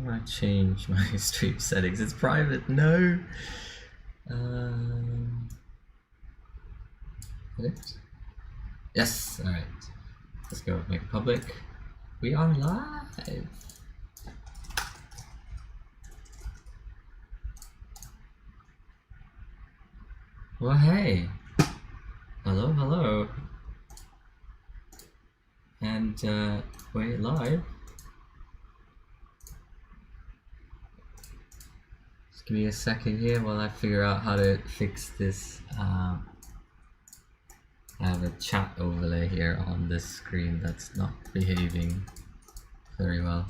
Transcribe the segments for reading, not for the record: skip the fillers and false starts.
do I change my stream settings? It's private. No. Edit. Yes. All right. Let's go. Make it public. We are live. Well, hey. Hello, hello. And we're live. Just give me a second here while I figure out how to fix this. I have a chat overlay here on this screen that's not behaving very well.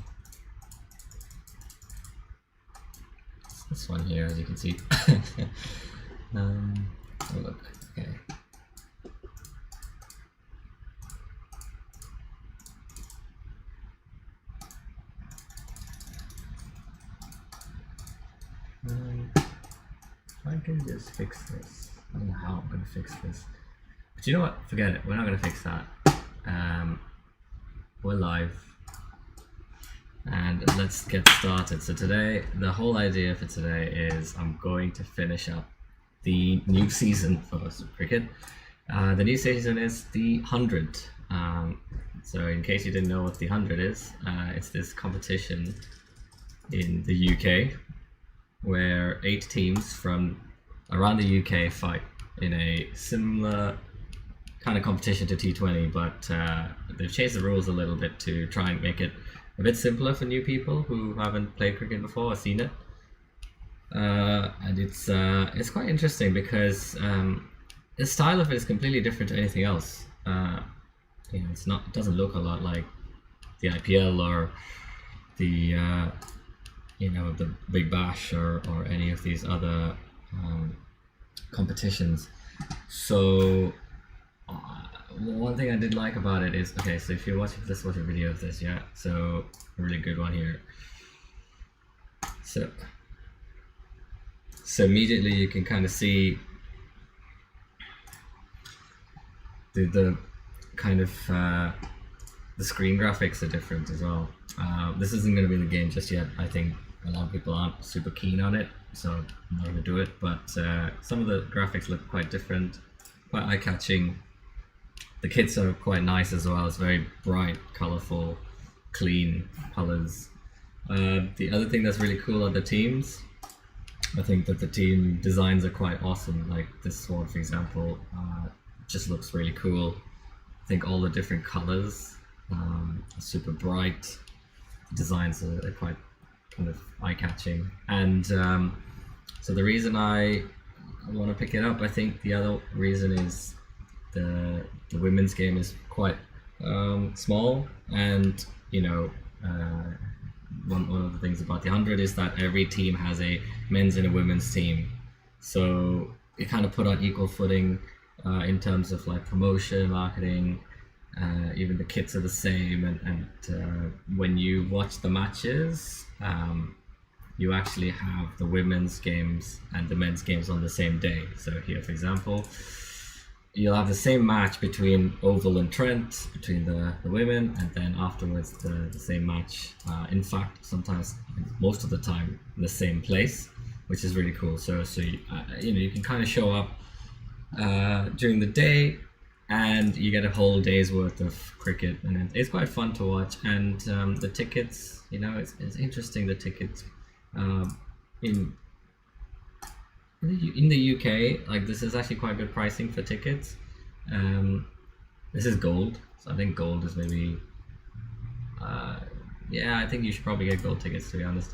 It's this one here, as you can see. Oh look, okay. I can just fix this. I don't know how I'm gonna fix this. But you know what? Forget it. We're not gonna fix that. We're live. And let's get started. So today, the whole idea for today is I'm going to finish up the new season for Super Cricket. The new season is the 100. So in case you didn't know what the 100 is, it's this competition in the UK where 8 teams from around the UK fight in a similar kind of competition to T20, but they've changed the rules a little bit to try and make it a bit simpler for new people who haven't played cricket before or seen it. And it's quite interesting because the style of it is completely different to anything else. You know, it doesn't look a lot like the IPL or the you know, the Big Bash or any of these other competitions. So one thing I did like about it is, okay, so if you're watching this, watch a video of this, yeah, so a really good one here. So immediately you can kind of see the kind of the screen graphics are different as well. This isn't going to be the game just yet. I think a lot of people aren't super keen on it, so I'm not going to do it, but some of the graphics look quite different, quite eye-catching. The kits are quite nice as well. It's very bright, colorful, clean colors. The other thing that's really cool are the teams. I think that the team designs are quite awesome. Like this one, for example, just looks really cool. I think all the different colors are super bright. The designs are quite kind of eye-catching. And so the reason I want to pick it up, I think the other reason is the women's game is quite small, and you know, one of the things about the 100 is that every team has a men's and a women's team, so it kind of put on equal footing in terms of like promotion, marketing. Even the kits are the same, and when you watch the matches, you actually have the women's games and the men's games on the same day. So here, for example, you'll have the same match between Oval and Trent, between the women, and then afterwards the same match. In fact, sometimes, most of the time, in the same place, which is really cool. So you know, you can kind of show up during the day, and you get a whole day's worth of cricket, and it's quite fun to watch. And the tickets, you know, it's interesting. The tickets in the UK, like, this is actually quite good pricing for tickets. This is gold, so I think gold is maybe yeah, I think you should probably get gold tickets, to be honest.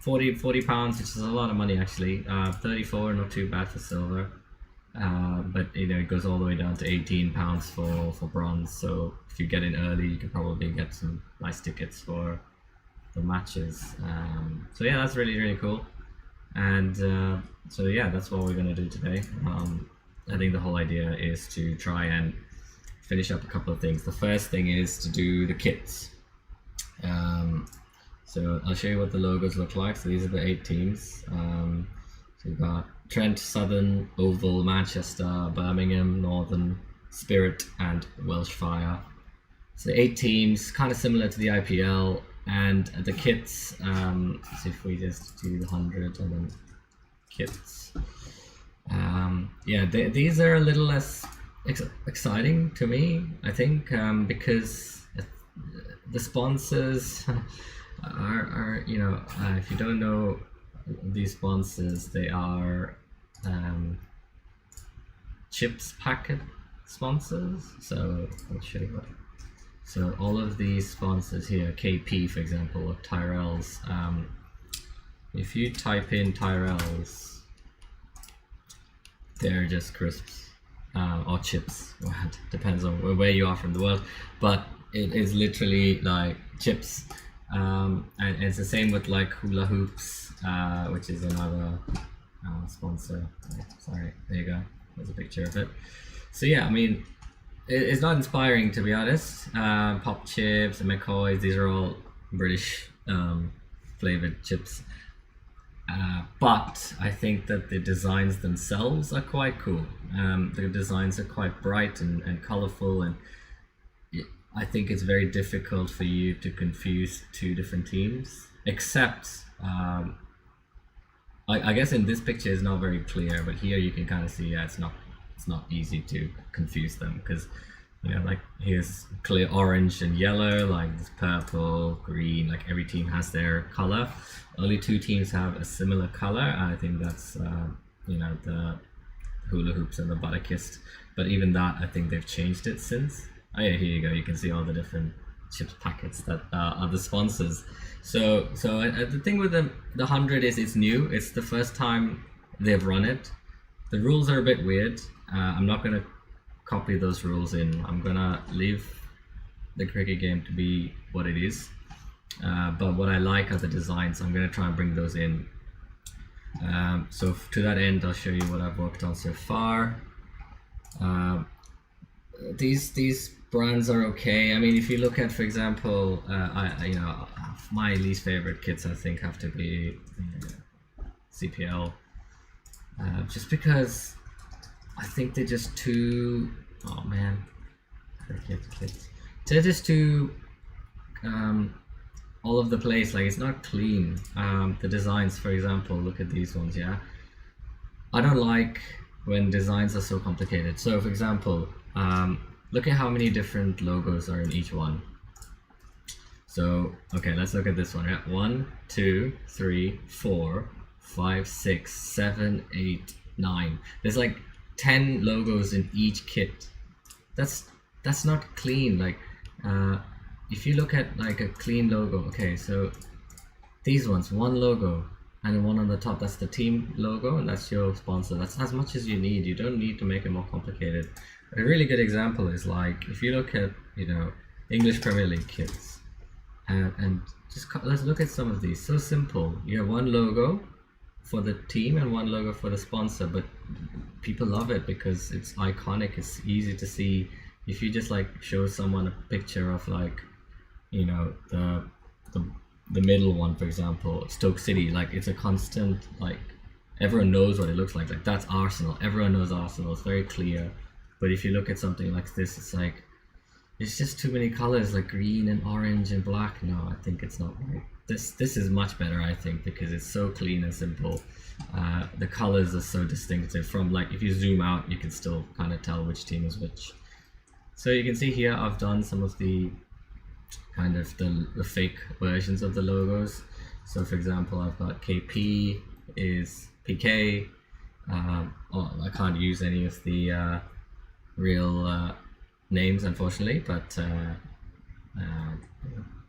40 pounds, which is a lot of money actually. 34, not too bad for silver. But you know, it goes all the way down to 18 pounds for bronze. So if you get in early, you can probably get some nice tickets for the matches. So yeah, that's really cool. And so yeah, that's what we're gonna do today. I think the whole idea is to try and finish up a couple of things. The first thing is to do the kits. So I'll show you what the logos look like. So these are the 8 teams. So we've got Trent, Southern, Oval, Manchester, Birmingham, Northern, Spirit, and Welsh Fire. So 8 teams, kind of similar to the IPL. And the kits, so if we just do the 100 and then kits, yeah, these are a little less exciting to me, I think, because the sponsors are you know, if you don't know these sponsors, they are chips packet sponsors. So I'll show you what. So all of these sponsors here, KP for example, or Tyrell's, if you type in Tyrell's, they're just crisps or chips, depends on where you are from the world, but it is literally like chips. And it's the same with like Hula Hoops, which is another sponsor. Sorry, there you go, there's a picture of it. So yeah, I mean, it's not inspiring, to be honest. Pop chips and McCoys, these are all British flavored chips. But I think that the designs themselves are quite cool. The designs are quite bright and colorful, and I think it's very difficult for you to confuse two different teams. Except, I guess in this picture it's not very clear, but here you can kind of see, yeah, it's not easy to confuse them, because you know, like here's clear orange and yellow, like this purple, green, like every team has their color. Only two teams have a similar color, and I think that's you know, the Hula Hoops and the Butterkist. But even that, I think they've changed it since. Oh yeah, here you go, you can see all the different chips packets that are the sponsors. So the thing with the 100 is it's new, it's the first time they've run it. The rules are a bit weird. I'm not going to copy those rules in. I'm going to leave the cricket game to be what it is. But what I like are the designs. I'm going to try and bring those in. So to that end, I'll show you what I've worked on so far. These brands are okay. I mean, if you look at, for example, you know, my least favorite kits, I think, have to be CPL. Just because I think they're just too, oh man, kids. They're just too all over the place. Like, it's not clean. The designs, for example, look at these ones. Yeah, I don't like when designs are so complicated. So for example, look at how many different logos are in each one. So okay, let's look at this one. Yeah, 1, 2, 3, 4, 5, 6, 7, 8, 9. There's like 10 logos in each kit. That's not clean. Like, if you look at like a clean logo, okay, so these ones, one logo and the one on the top, that's the team logo and that's your sponsor. That's as much as you need. You don't need to make it more complicated. A really good example is like, if you look at, you know, English Premier League kits, and just let's look at some of these. So simple. You have one logo for the team and one logo for the sponsor, but people love it because it's iconic. It's easy to see. If you just like show someone a picture of, like, you know, the middle one, for example, Stoke City, like it's a constant, like everyone knows what it looks like that's Arsenal. Everyone knows Arsenal. It's very clear. But if you look at something like this, it's like, it's just too many colors, like green and orange and black. No, I think it's not right. This is much better, I think, because it's so clean and simple. The colors are so distinctive. From, like, if you zoom out, you can still kind of tell which team is which. So you can see here I've done some of the kind of the fake versions of the logos. So for example, I've got KP is PK. Oh, I can't use any of the real names, unfortunately, but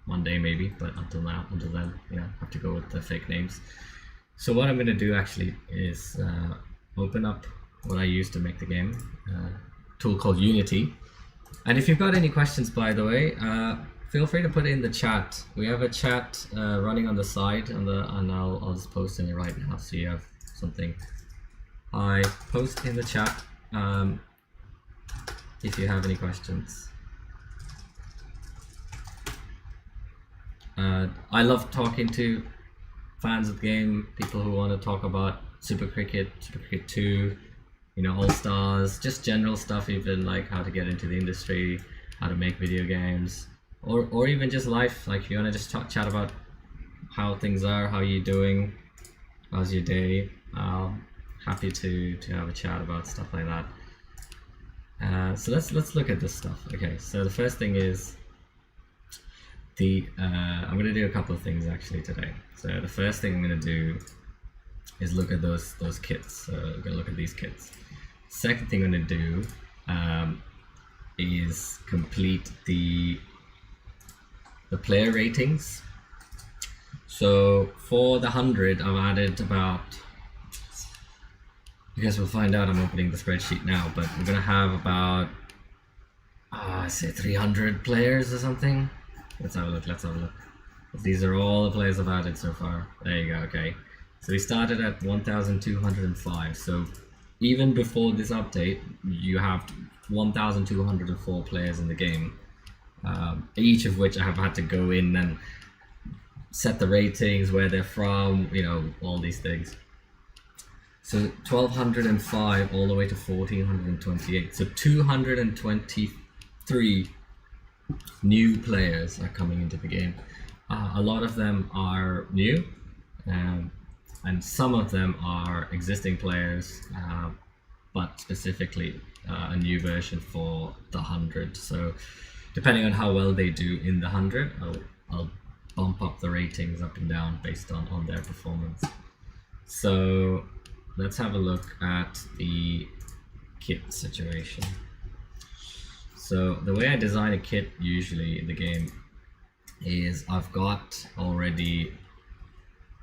one day maybe. But until then, yeah, I have to go with the fake names. So what I'm going to do actually is open up what I use to make the game, a tool called Unity. And if you've got any questions, by the way, feel free to put it in the chat. We have a chat running on the side, and I'll just post in it right now, so you have something. I post in the chat if you have any questions. I love talking to fans of the game, people who want to talk about Super Cricket, Super Cricket 2, you know, All Stars, just general stuff, even like how to get into the industry, how to make video games. or even just life. Like if you want to just chat about how things are, how you doing, how's your day. Happy to have a chat about stuff like that. So let's look at this stuff. Okay, so the first thing is I'm going to do a couple of things actually today. So the first thing I'm going to do is look at those kits. So I'm going to look at these kits. Second thing I'm going to do is complete the player ratings. So for the 100, I've added about, I guess we'll find out. I'm opening the spreadsheet now, but we're gonna have about say 300 players or something. Let's have a look. These are all the players I've added so far. There you go. Okay, so we started at 1,205. So even before this update, you have 1,204 players in the game, each of which I have had to go in and set the ratings, where they're from, you know, all these things. So 1,205 all the way to 1,428. So 223 new players are coming into the game. A lot of them are new, and some of them are existing players, but specifically a new version for the 100. So depending on how well they do in the 100, I'll bump up the ratings up and down based on their performance. So let's have a look at the kit situation. So the way I design a kit usually in the game is I've got already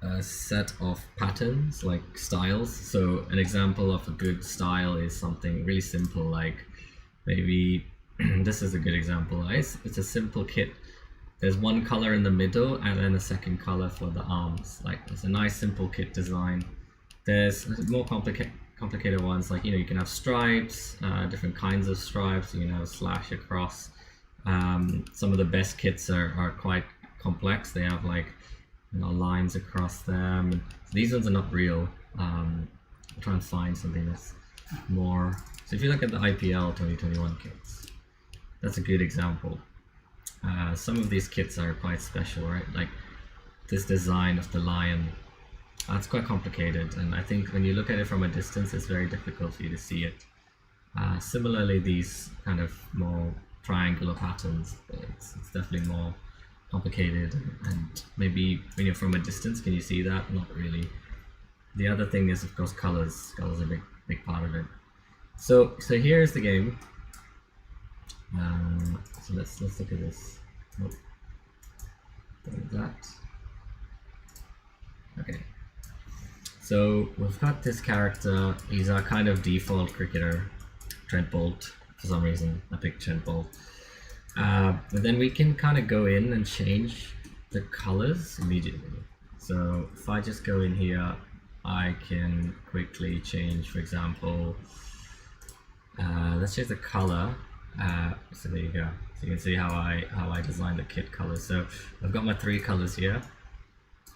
a set of patterns, like styles. So an example of a good style is something really simple, like maybe this is a good example. It's a simple kit. There's one color in the middle and then a second color for the arms. Like it's a nice simple kit design. There's more complicated ones, like, you know, you can have stripes, different kinds of stripes. You can have a slash across. Some of the best kits are quite complex. They have, like, you know, lines across them. These ones are not real. I'll try and find something that's more. So if you look at the IPL 2021 kits, that's a good example. Some of these kits are quite special, right? Like this design of the lion. It's quite complicated, and I think when you look at it from a distance, it's very difficult for you to see it. Similarly, these kind of more triangular patterns, it's definitely more complicated, and maybe when you're from a distance, can you see that? Not really. The other thing is, of course, colors. Colors are a big part of it. So here's the game. So let's look at this. Nope. That. Okay. So we've got this character. He's our kind of default cricketer, Trent Bolt. For some reason, I picked Trent Bolt. But then we can kind of go in and change the colors immediately. So if I just go in here, I can quickly change, for example, let's change the color. So there you go. So you can see how I designed the kit colors. So I've got my 3 colors here,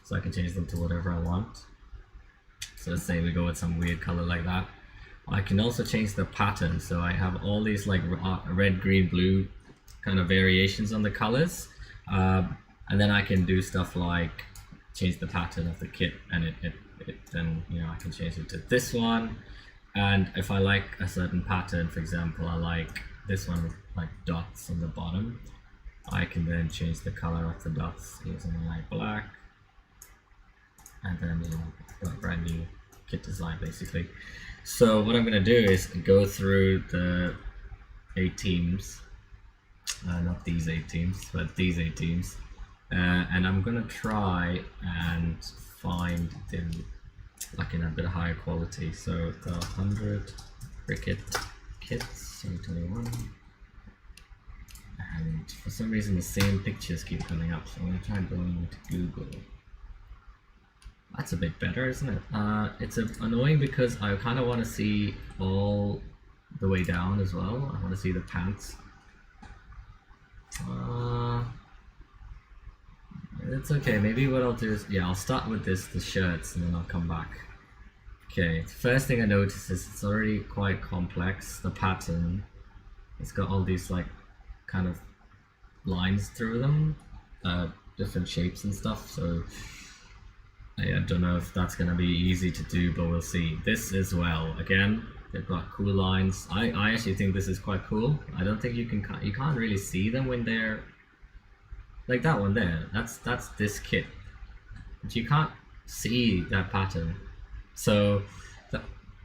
so I can change them to whatever I want. So let's say we go with some weird color like that. I can also change the pattern. So I have all these like red, green, blue kind of variations on the colors, and then I can do stuff like change the pattern of the kit, and it then, you know, I can change it to this one. And if I like a certain pattern, for example, I like this one with like dots on the bottom, I can then change the color of the dots using like black, and then, you know, a brand new kit design basically. So what I'm going to do is go through the 8 teams, not these 8 teams, but these 8 teams, and I'm going to try and find them like in a bit higher quality. So the 100 cricket kits 2021, and for some reason the same pictures keep coming up, so I'm going to try going to Google. That's a bit better, isn't it? It's annoying because I kind of want to see all the way down as well. I want to see the pants. It's okay. Maybe what I'll do is, yeah, I'll start with the shirts, and then I'll come back. Okay, the first thing I notice is it's already quite complex, the pattern. It's got all these like kind of lines through them, different shapes and stuff. So I don't know if that's gonna be easy to do, but we'll see. This as well. Again, they've got cool lines. I actually think this is quite cool. I don't think you can't really see them when they're like that one there. That's this kit, but you can't see that pattern. So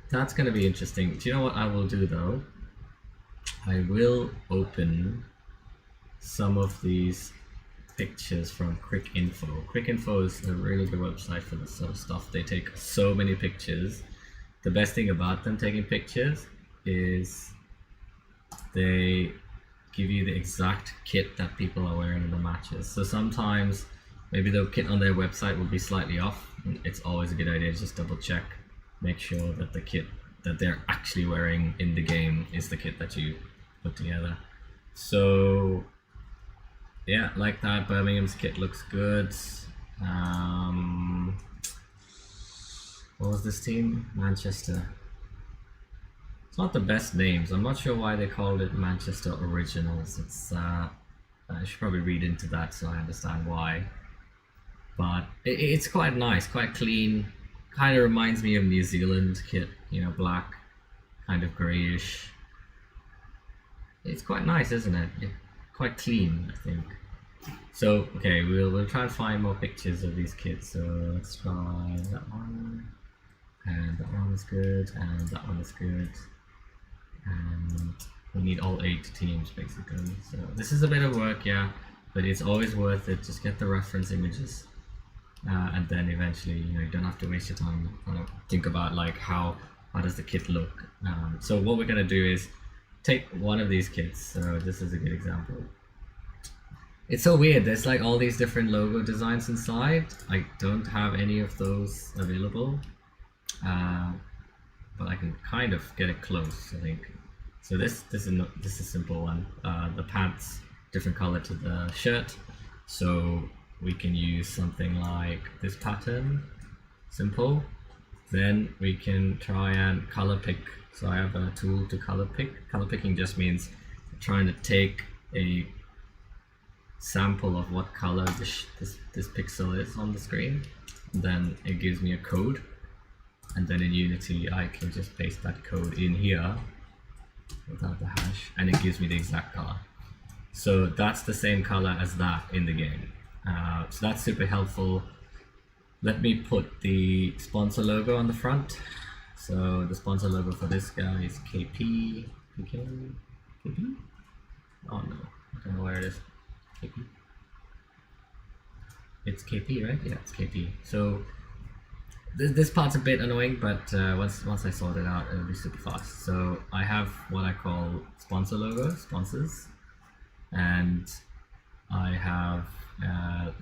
that's gonna be interesting. Do you know what I will do though? I will open some of these pictures from Cricinfo. Cricinfo is a really good website for this sort of stuff. They take so many pictures. The best thing about them taking pictures is they give you the exact kit that people are wearing in the matches. So sometimes maybe the kit on their website will be slightly off. It's always a good idea to just double check, make sure that the kit that they're actually wearing in the game is the kit that you put together. So yeah, like that. Birmingham's kit looks good. What was this team? Manchester. It's not the best names. I'm not sure why they called it Manchester Originals. It's I should probably read into that so I understand why. But it's quite nice, quite clean. Kind of reminds me of New Zealand kit. You know, black, kind of greyish. It's quite nice, isn't it? Quite clean, I think. So okay, we'll try and find more pictures of these kits. So let's try that one, and that one is good, and that one is good, and we need all 8 teams basically. So this is a bit of work, yeah, but it's always worth it. Just get the reference images, and then eventually, you know, you don't have to waste your time trying to think about like how does the kit look. So what we're gonna do is take one of these kits. So this is a good example. It's so weird, there's like all these different logo designs inside. I don't have any of those available, but I can kind of get it close, I think. So this is a simple one. The pants, different color to the shirt. So we can use something like this pattern, simple. Then we can try and color pick. So I have a tool to color pick. Color picking just means trying to take a sample of what color this pixel is on the screen. Then it gives me a code, and then in Unity I can just paste that code in here without the hash, and it gives me the exact color. So that's the same color as that in the game. So that's super helpful. Let me put the sponsor logo on the front. So the sponsor logo for this guy is KP. KP? Oh no, I don't know where it is. KP. It's KP, right? Yeah, it's KP. So this part's a bit annoying, but once I sort it out, it'll be super fast. So I have what I call sponsor logos, sponsors, and I have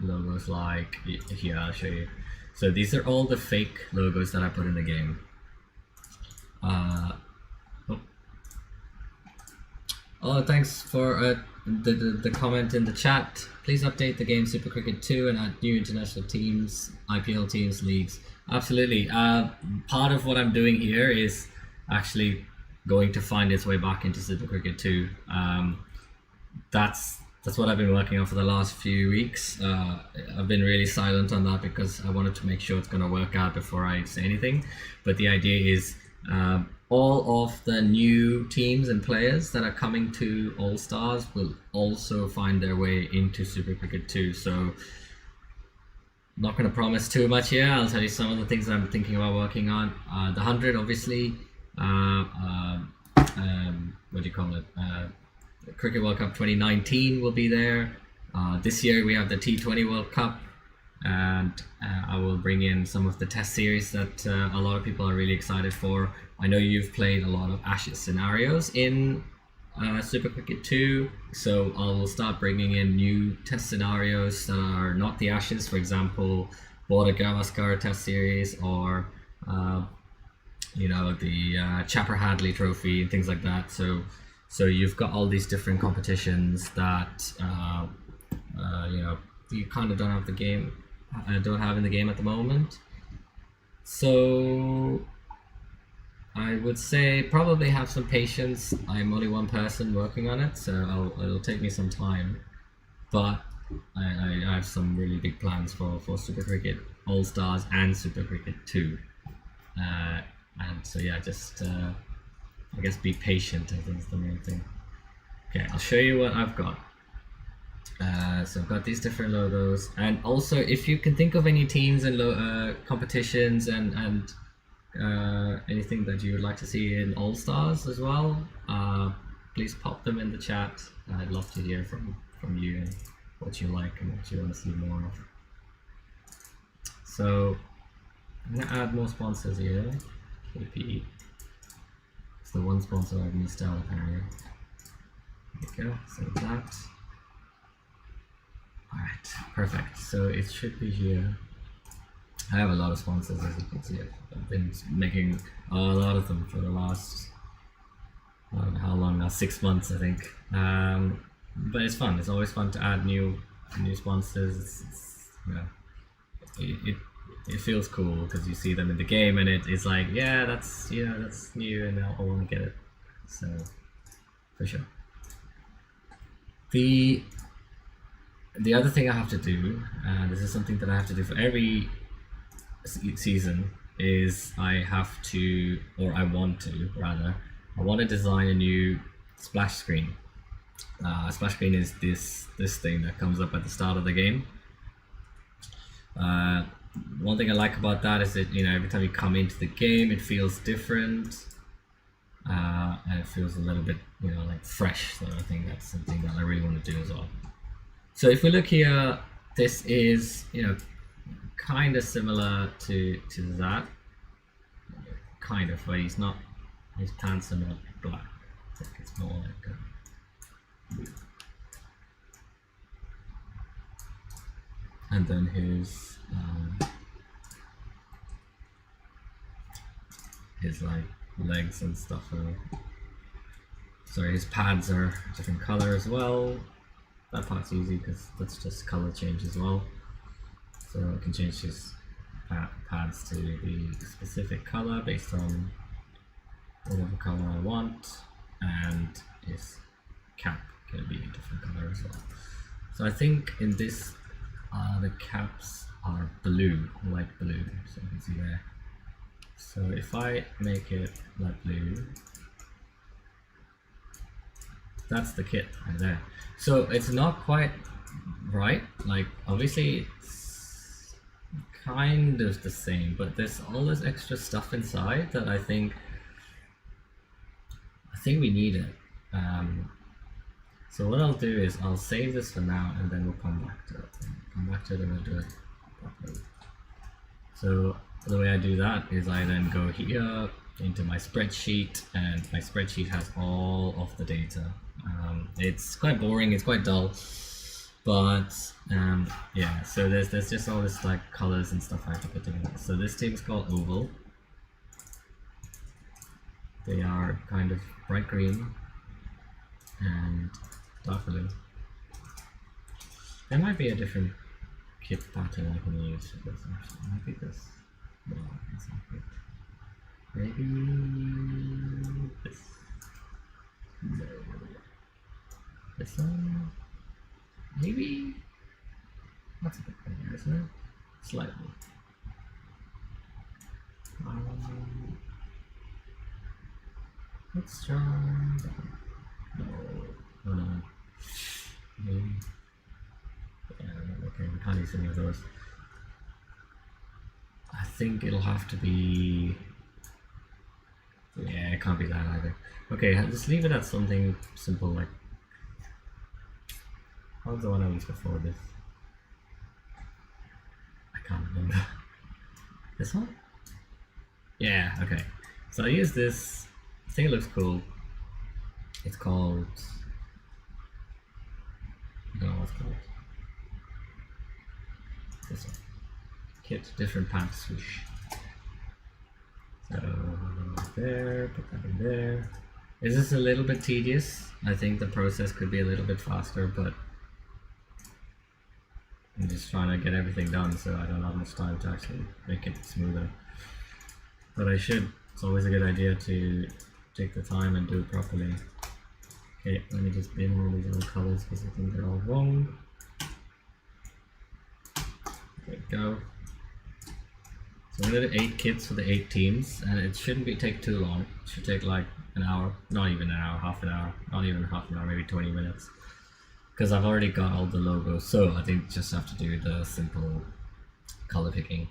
logos like here. I'll show you. So these are all the fake logos that I put in the game. Oh, thanks for the comment in the chat. Please update the game Super Cricket 2 and add new international teams, IPL teams, leagues. Absolutely. Part of what I'm doing here is actually going to find its way back into Super Cricket 2. That's what I've been working on for the last few weeks. I've been really silent on that because I wanted to make sure it's going to work out before I say anything. But the idea is all of the new teams and players that are coming to All Stars will also find their way into Super Cricket 2. So I'm not going to promise too much here. I'll tell you some of the things that I'm thinking about working on. The 100, obviously. What do you call it? Cricket World Cup 2019 will be there. This year we have the T20 World Cup, and I will bring in some of the test series that a lot of people are really excited for. I know you've played a lot of Ashes scenarios in Super Cricket 2, so I will start bringing in new test scenarios that are not the Ashes. For example, Border Gavaskar test series, or you know, the Chapper Hadley Trophy and things like that. So you've got all these different competitions that you know, you kind of don't have in the game at the moment. So I would say probably have some patience. I'm only one person working on it, so it'll take me some time. but I have some really big plans for Super Cricket All Stars and Super Cricket 2. And so yeah, just I guess be patient, I think is the main thing. Okay, I'll show you what I've got. So I've got these different logos, and also if you can think of any teams and competitions and anything that you would like to see in All Stars as well, please pop them in the chat. I'd love to hear from you and what you like and what you want to see more of. So I'm gonna add more sponsors here. KPE. It's the one sponsor I've missed out apparently. There we go, save that. Alright, perfect. So it should be here. I have a lot of sponsors, as you can see. I've been making a lot of them for the last, I don't know how long now, 6 months I think. But it's fun. It's always fun to add new sponsors. It feels cool because you see them in the game, and it's like, yeah, that's new, and I want to get it. So for sure. The other thing I have to do, and this is something that I have to do for every season, is I have to, or I want to design a new splash screen. Splash screen is this thing that comes up at the start of the game. One thing I like about that is that, every time you come into the game, it feels different, and it feels a little bit, like fresh. So I think that's something that I really want to do as well. So if we look here, this is, kind of similar to that, kind of, but his pants are not black. I think it's more like and then his like legs and stuff are, sorry, his pads are different color as well. That part's easy because that's just color change as well. So I can change his pads to the specific color based on whatever color I want, and his cap can be a different color as well. So I think in this, the caps are blue, light blue, so you can see there. So if I make it light blue, that's the kit right there. So it's not quite right, like obviously it's kind of the same, but there's all this extra stuff inside that I think we need it. So what I'll do is I'll save this for now, and then we'll come back to it. And we'll do it properly. So the way I do that is I then go here into my spreadsheet, and my spreadsheet has all of the data. It's quite boring, it's quite dull, but yeah, so there's just all this like colors and stuff I have to put together. So this team is called Oval. They are kind of bright green and dark blue. There might be a different kit pattern I can use for this actually. Might be this. No, that's not good. Maybe this. No. This one? Maybe? That's a bit better, isn't it? Slightly. Let's try that. No. Maybe. Yeah, okay, we can't use any of those. I think it'll have to be... Yeah, it can't be that either. Okay, just leave it at something simple like... What was the one I used before this? I can't remember. This one? Yeah, okay. So I use this. I think it looks cool. It's called... I don't know what it's called. This one. Kit, different pants swoosh. So there, put that in there. Is this a little bit tedious? I think the process could be a little bit faster, but I'm just trying to get everything done, so I don't have much time to actually make it smoother. But I should. It's always a good idea to take the time and do it properly. Okay, let me just bin all these other colors because I think they're all wrong. There we go. So we did 8 kits for the 8 teams, and it shouldn't take too long. It should take like an hour, not even an hour, half an hour, not even half an hour, maybe 20 minutes. Because I've already got all the logos, so I think just have to do the simple color picking.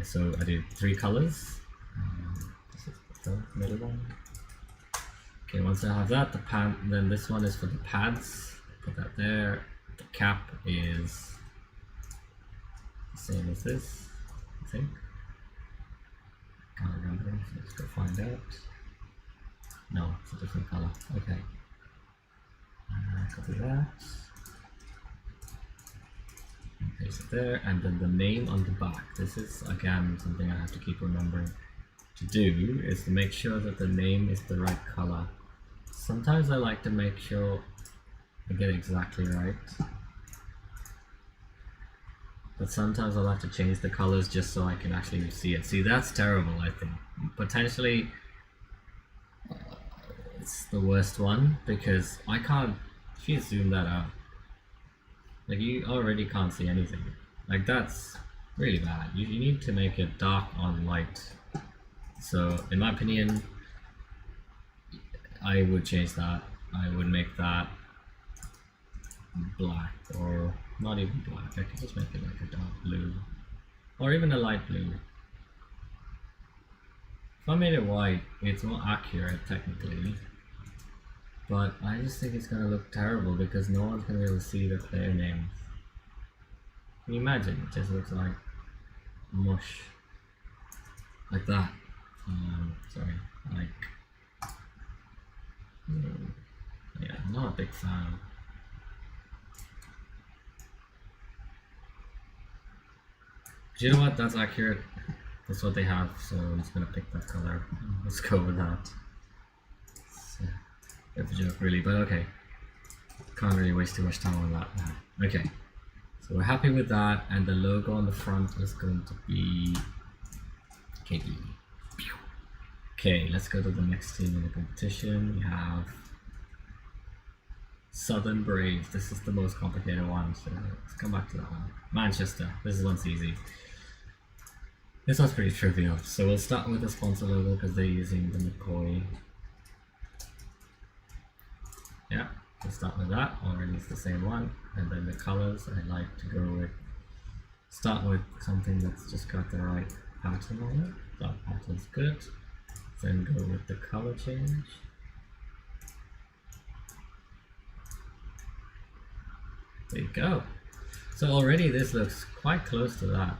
So I do 3 colors. This is the middle one. Okay, once I have that, the pad, then this one is for the pads. Put that there. The cap is the same as this, I think. Can't remember, so let's go find out. No, it's a different color. Okay. Copy that. And paste it there, and then the name on the back. This is again something I have to keep remembering to do, is to make sure that the name is the right color. Sometimes I like to make sure I get it exactly right, but sometimes I'll have to change the colors just so I can actually see it. See, that's terrible, I think. Potentially it's the worst one, because I can't, if you zoom that out, like you already can't see anything. Like that's really bad. You need to make it dark on light. So in my opinion, I would change that. I would make that black, or not even black. I could just make it like a dark blue, or even a light blue. If I made it white, it's more accurate technically, but I just think it's gonna look terrible because no one's gonna be able to see the player names. Can you imagine? It just looks like mush, like that. Sorry, like, yeah, I'm not a big fan. Do you know what? That's accurate. That's what they have, so I'm just gonna pick that color. Let's go with that. It's a joke, really, but okay. Can't really waste too much time on that now. Okay, so we're happy with that, and the logo on the front is going to be KD. Okay, let's go to the next team in the competition. We have Southern Brave. This is the most complicated one, so let's come back to that one. Manchester. This one's easy. This one's pretty trivial. So we'll start with the sponsor logo because they're using the McCoy. Yeah, we'll start with that. Already it's the same one. And then the colors, I like to go with, start with something that's just got the right pattern on it. That pattern's good. Then go with the color change. There you go. So already this looks quite close to that,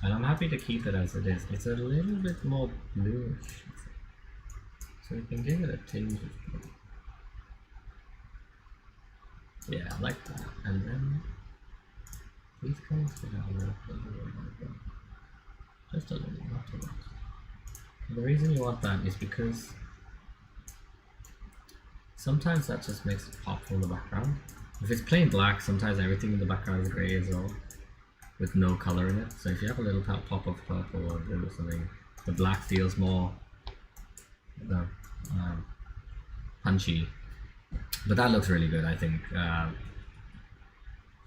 and I'm happy to keep it as it is. It's a little bit more bluish, so you can give it a tinge of blue. Yeah, I like that. And then these colors can have a little bit, just a little, not too much. The reason you want that is because sometimes that just makes it pop from the background. If it's plain black, sometimes everything in the background is grey as well, with no color in it. So if you have a little pop of purple or blue or something, the black feels more punchy. But that looks really good, I think.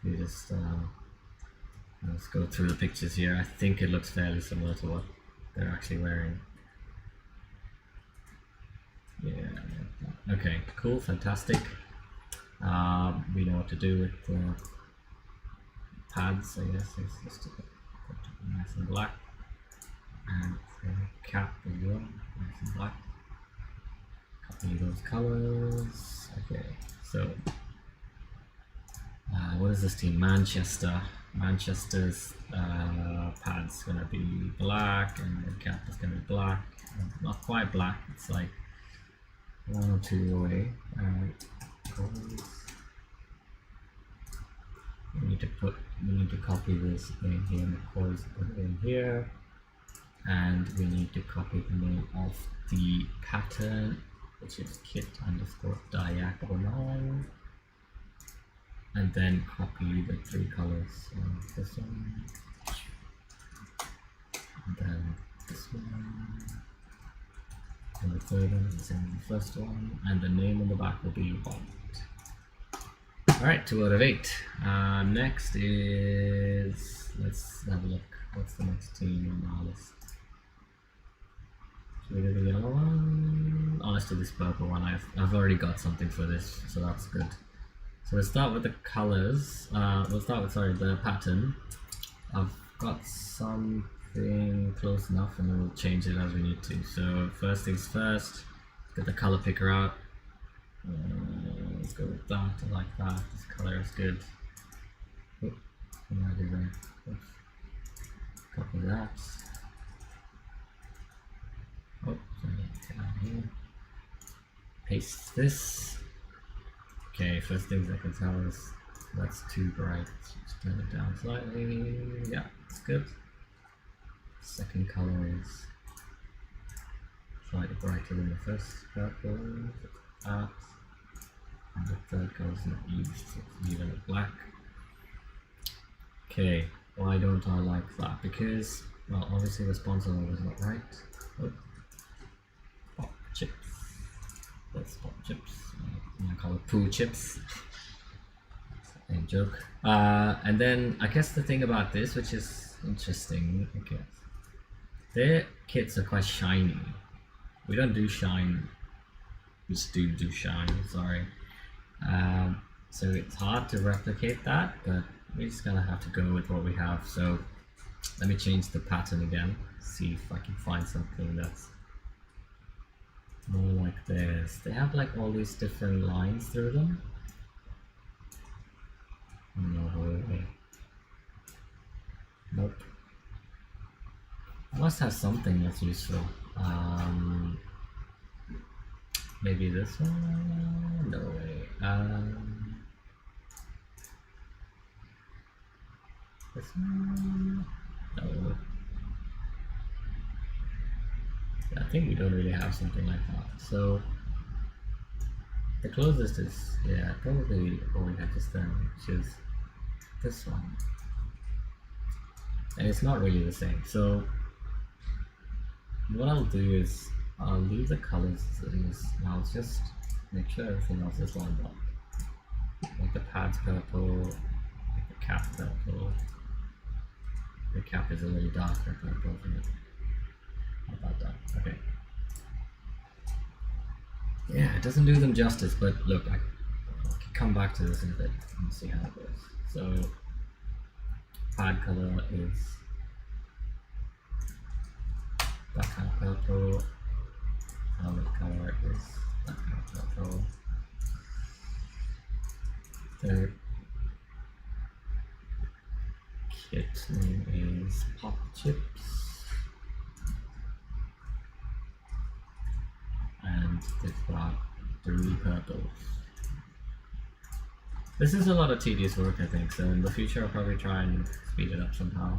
You just let's go through the pictures here. I think it looks fairly similar to what they're actually wearing. Yeah. Okay. Cool. Fantastic. We know what to do with the pads. I guess it's just nice and black, and the cap as well, nice and black. Copy those colors. Okay. So, what is this team? Manchester. Manchester's pad's gonna be black, and the cap is gonna be black. Not quite black. It's like 1 or 2 away. We need to copy this in here. McCoy's put it in here, and we need to copy the name of the pattern, which is kit_diagonal, and then copy the 3 colors. So this one, and then this one, and the third one is the same as the first one, and the name on the back will be white. Alright, 2 out of 8. Next is, let's have a look. What's the next team on our list? Should we do the yellow one? Oh, let's do this purple one. I've already got something for this, so that's good. So we'll start with the colors. We'll start with, sorry, the pattern. I've got something close enough and then we'll change it as we need to. So first things first, get the color picker out. Let's go with that. I like that. This color is good. Oop, what did I do there? Oops. Copy that. Oh, sorry. Get out of here. Paste this. Okay, first things I can tell is that's too bright. Let's turn it down slightly. Yeah, it's good. Second color is slightly brighter than the first purple. That. And the third color is not used, so it's even at black. Okay, why don't I like that? Because, well, obviously the sponsor logo is not right. Oh. Pop chips. That's pop chips. I'm gonna call it poo chips. Same joke. And then I guess the thing about this, which is interesting, I guess, their kits are quite shiny. We don't do shine. We just do shine. Sorry. So it's hard to replicate that, but we're just gonna have to go with what we have. So let me change the pattern again. See if I can find something that's more like this. They have like all these different lines through them. No way. Nope. I must have something that's useful. Maybe this one? No way. This one? No. I think we don't really have something like that. So the closest is, yeah, probably what we had just done, which is this one. And it's not really the same. So what I'll do is I'll leave the colors as it is, and I'll just make sure everything else is lined up. Make the pads purple, make the cap purple. The cap is a little darker purple, isn't it? How about that? Okay. Yeah, it doesn't do them justice, but look, I can come back to this in a bit and see how it goes. So, pad color is that kind of purple. Helmet color is that kind of purple. The kit name is Pop Chips. And it's got 3 purples. This is a lot of tedious work, I think, so in the future I'll probably try and speed it up somehow.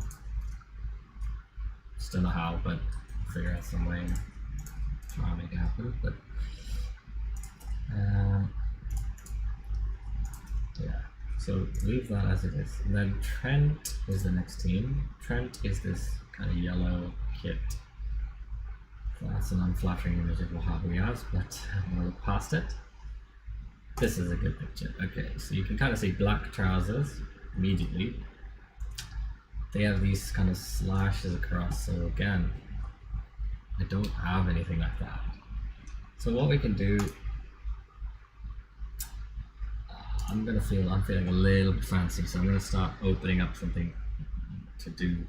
Just don't know how, but I'll figure out some way and try and make it happen. But yeah, so leave that as it is. And then Trent is the next team. Trent is this kind of yellow kit. That's an unflattering image of what we have, but I'm gonna look past it. This is a good picture. Okay, so you can kind of see black trousers immediately. They have these kind of slashes across, so again, I don't have anything like that. So what we can do, I'm feeling a little bit fancy, so I'm gonna start opening up something to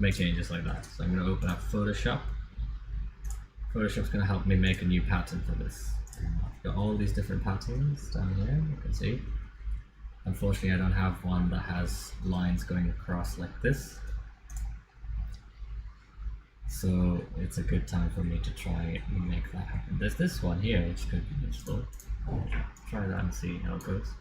make changes like that. So I'm gonna open up Photoshop. Photoshop's going to help me make a new pattern for this. I've got all these different patterns down here, you can see. Unfortunately, I don't have one that has lines going across like this. So it's a good time for me to try and make that happen. There's this one here, which could be useful. I'll try that and see how it goes.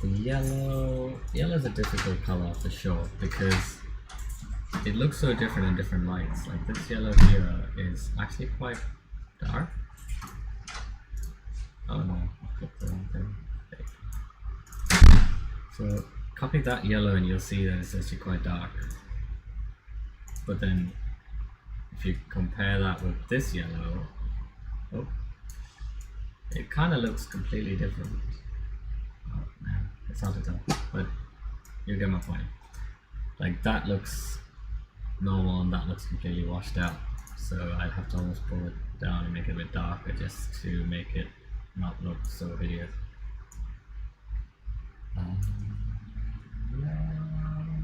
The yellow is a difficult color for sure because it looks so different in different lights. Like this yellow here is actually quite dark. Oh no, I clicked the wrong thing. Okay. So copy that yellow and you'll see that it's actually quite dark. But then if you compare that with this yellow, oh, it kind of looks completely different. Oh man, it's hard to tell, but you get my point. Like that looks normal and that looks completely washed out. So I'd have to almost pull it down and make it a bit darker just to make it not look so hideous. Yeah,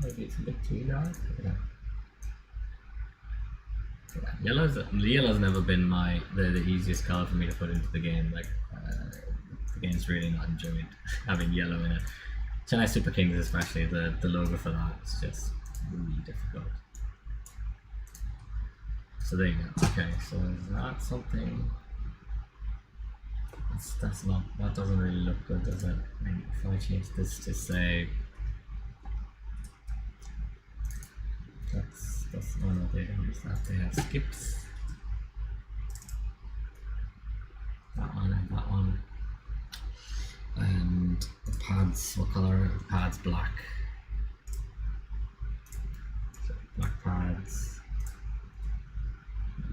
maybe it's a bit too dark. Yeah. Yellow's never been the easiest color for me to put into the game. Like the game's really not enjoyed having yellow in it. Chennai Super Kings especially, the logo for that is just really difficult. So there you go. Okay, so is that something? That's not. That doesn't really look good, does it? I mean, if I change this to say, that's oh no, they don't use that. They have skips. That one and that one. And the pads. What color are the pads? Black. So black pads.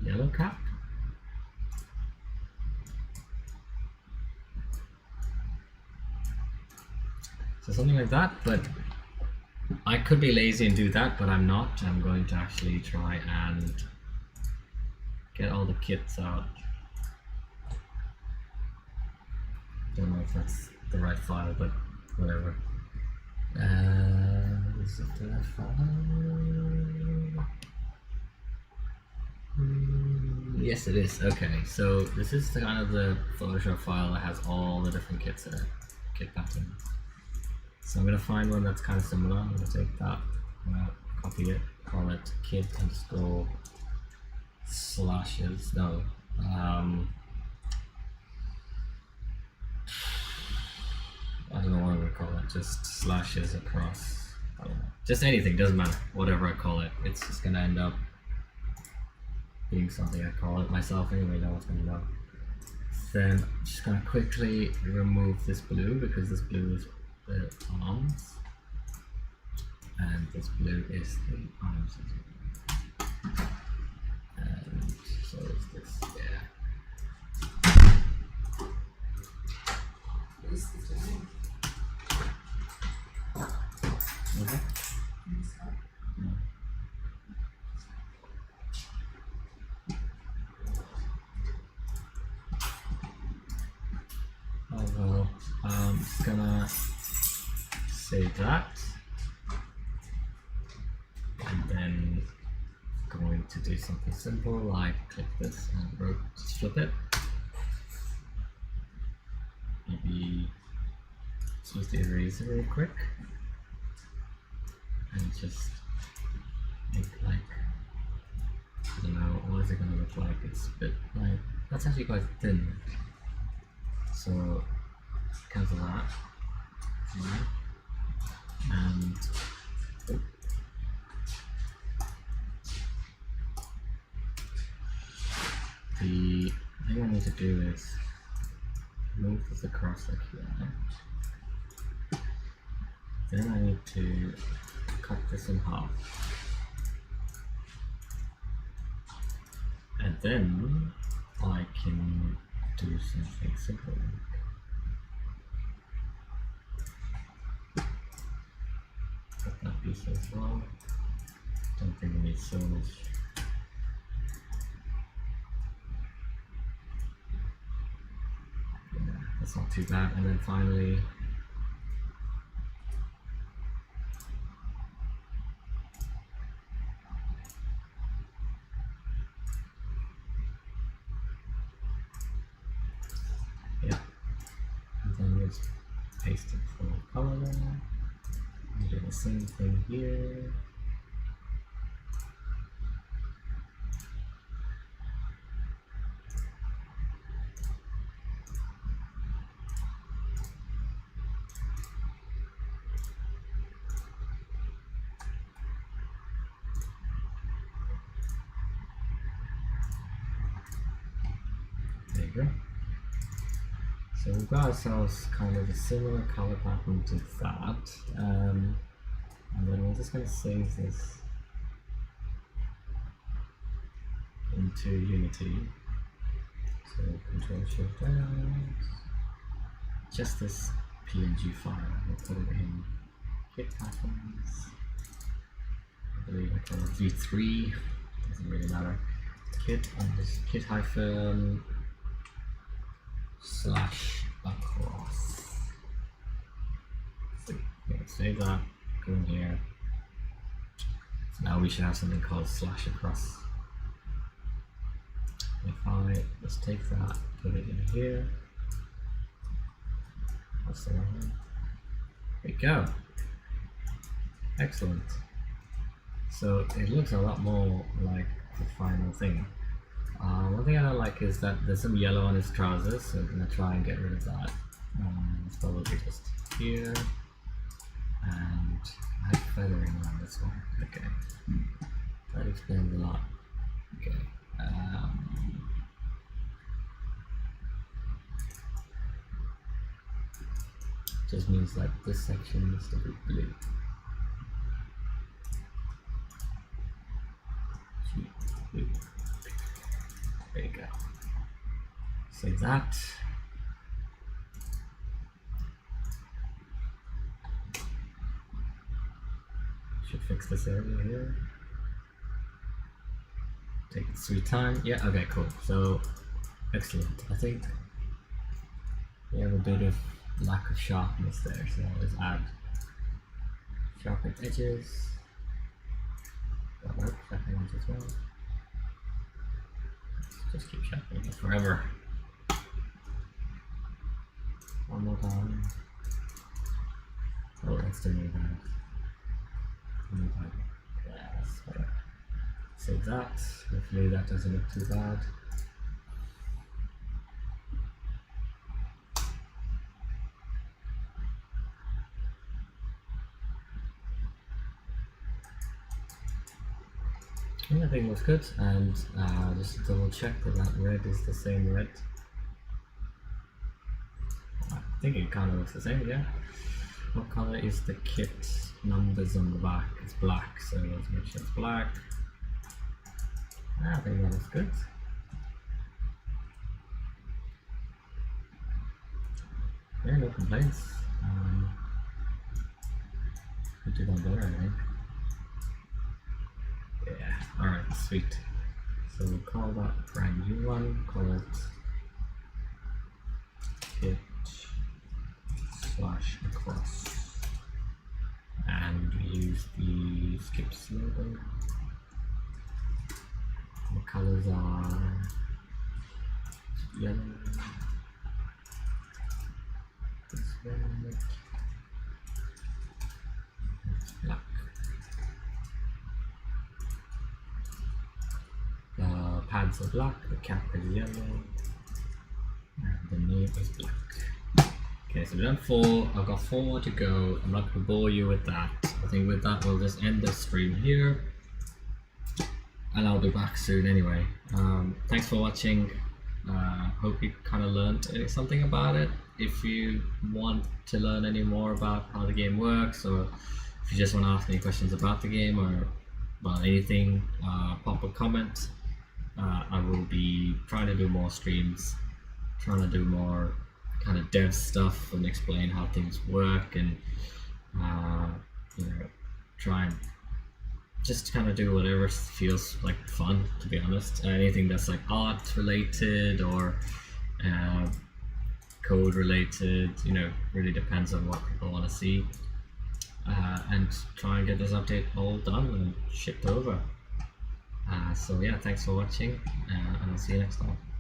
Yellow cap. So something like that, but I could be lazy and do that, but I'm not. I'm going to actually try and get all the kits out. Don't know if that's the right file, but whatever. Is it the right file? Yes, it is. Okay, so this is the kind of the Photoshop file that has all the different kits in it, kit pattern. So I'm gonna find one that's kind of similar. I'm gonna take that, copy it, call it kit underscore slashes. No, I don't know what I'm gonna call it. Just slashes across. I don't know. Just anything, doesn't matter. Whatever I call it, it's just gonna end up being something I call it myself anyway. No one's gonna know. Then I'm just gonna quickly remove this blue because this blue is the arms, and this blue is the arms, and so is this, yeah. Okay. No. Oh well, I'm just gonna save that, and then going to do something simple like click this and just flip it. Maybe use the eraser real quick and just make like, I don't know, what is it gonna look like? It's a bit like, that's actually quite thin. So cancel that. And the thing I need to do is move this across like here. Then I need to cut this in half. And then I can do something simple. Cut that piece as well. Don't think we need so much. Yeah, that's not too bad. And then finally, yeah, and then just paste it for color. Do the same thing here. There you go. So we've got ourselves kind of a similar color pattern to that. And then we're just going to save this. into Unity. So Control Shift S, just this PNG file. We'll put it in Kit Patterns. I believe I call it V3. Doesn't really matter. Kit and this kit hyphen slash across. So save that. Go in here. So now we should have something called slash across. If I just take that, put it in here. That's the one. There we go. Excellent. So it looks a lot more like the final thing. One thing I don't like is that there's some yellow on his trousers, so I'm going to try and get rid of that. It's probably just here. And I have feathering on this one. Okay. That explains a lot. Okay. Just means that this section needs to be blue. Blue. There you go. Save that. Should fix this area here. Take its sweet time. Yeah, okay, cool. So, excellent. I think we have a bit of lack of sharpness there, so I'll just add sharpened edges. That works, sharpened ones as well. Let's just keep sharpening it forever. One more time. Oh, let's do that. One more time. Yes, better. Save that. Hopefully that doesn't look too bad. Yeah, I think it looks good, and just to double check that that red is the same red. I think it kind of looks the same, yeah. What color is the kit numbers on the back? It's black, so let's make sure it's black. I think that looks good. Yeah, no complaints. Could do that better, I think. Yeah, alright, sweet. So we'll call that brand new one, call it kit slash across. And we use the skips logo. The colors are yellow, this one, it's black. The pads are black, the cap is yellow, and the name is black. Okay, so we've done 4, I've got 4 more to go. I'm not going to bore you with that. I think with that we'll just end the stream here. And I'll be back soon anyway. Thanks for watching. Hope you kind of learned something about it. If you want to learn any more about how the game works, or if you just want to ask any questions about the game or about anything, pop a comment. I will be trying to do more streams, trying to do more kind of dev stuff and explain how things work, and you know, try and just kind of do whatever feels like fun, to be honest. Anything that's like art related or code related, you know, really depends on what people want to see, and try and get this update all done and shipped over. So yeah, thanks for watching, and I'll see you next time.